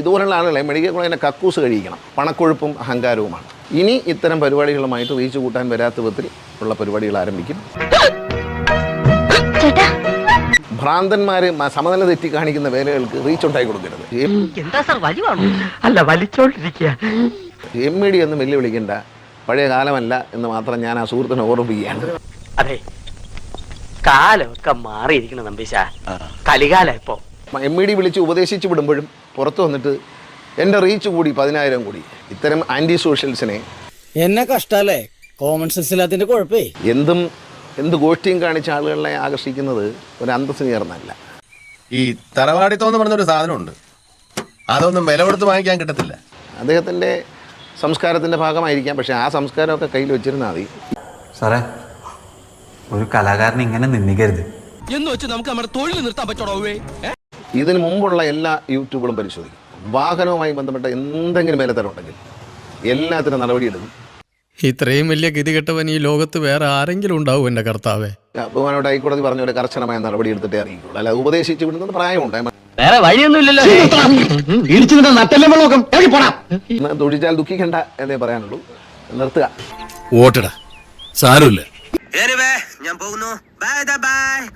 ഇതുപോലുള്ള ആളുകളെ മെഡിക്കൽ കോളേജിനെ കക്കൂസ് കഴിക്കണം. പണക്കൊഴുപ്പും അഹങ്കാരവുമാണ്. ഇനി ഇത്തരം പരിപാടികളുമായിട്ട് റീച്ച് കൂട്ടാൻ വരാത്ത വിധത്തിൽ ഉള്ള പരിപാടികൾ ആരംഭിക്കും. ഭ്രാന്തന്മാര് സമനില തെറ്റി കാണിക്കുന്ന വേലകൾക്ക് റീച്ച് ഉണ്ടായി കൊടുക്കരുത്. MED എന്ന് വെല്ലുവിളിക്കേണ്ട പഴയ കാലമല്ല എന്ന് മാത്രം ഞാൻ ആ സുഹൃത്തിനെ ഓർമ്മിപ്പിക്കുകയാണ്. അതെ, കാലമൊക്കെ മാറിയിരിക്കണം നമ്പീശ. കലികാലം ഇപ്പോ MED വിളിച്ച് ഉപദേശിച്ച് വിടുമ്പോഴും പുറത്തു വന്നിട്ട് എൻ്റെ റീച്ച് കൂടി 10,000 കൂടി. ഇത്തരം ആന്റി സോഷ്യൽസിനെ എന്നെ കഷ്ടല്ലേ, കോമൺ സെൻസ് ഇല്ലാത്തതിന്റെ കുഴപ്പേ. എന്ത് ഗോഷ്ഠിയും കാണിച്ച ആളുകളെ ആകർഷിക്കുന്നത് ഒരു അന്തസ്സിന് ചേർന്നല്ല. ഈ തറവാടിത്തം എന്ന് പറഞ്ഞൊരു സാധനമുണ്ട്, അതൊന്നും വില കൊടുത്ത് വാങ്ങിക്കാൻ കിട്ടത്തില്ല. അദ്ദേഹത്തിൻ്റെ സംസ്കാരത്തിൻ്റെ ഭാഗമായിരിക്കാം, പക്ഷേ ആ സംസ്കാരമൊക്കെ കയ്യിൽ വെച്ചിരുന്നാൽ മതി. സാറേ, ഒരു കലാകാരൻ ഇങ്ങനെ നിന്ദിക്കരുത് എന്ന് വെച്ച് നമുക്ക് നമ്മുടെ തൊഴിൽ നിർത്താൻ പറ്റണോ? ഇതിന് മുമ്പുള്ള എല്ലാ യൂട്യൂബുകളും പരിശോധിക്കും. വാഹനവുമായി ബന്ധപ്പെട്ട എന്തെങ്കിലും വിലത്തരമുണ്ടെങ്കിൽ എല്ലാത്തിനും നടപടിയെടുക്കും. ഇത്രയും വലിയ ഗതികെട്ടവൻ ഈ ലോകത്ത് വേറെ ആരെങ്കിലും ഉണ്ടാവും എൻ്റെ കർത്താവേ. ബഹുമാനോട് ഹൈക്കോടതി പറഞ്ഞ പോലെ കർശനമായ നടപടി എടുത്തിട്ടേ അറിയിക്കുള്ളൂ. അല്ല, ഉപദേശിച്ച് വിടുന്നത് പ്രായമുണ്ട്. വേറെ വഴിയൊന്നുമില്ലല്ലോ. തൊഴിച്ചാൽ ദുഃഖിക്കണ്ട എന്നേ പറയാനുള്ളൂ. നിർത്തുക. ഓട്ടടാ, സാരമില്ല. ഞാൻ പോകുന്നു. Bye bye.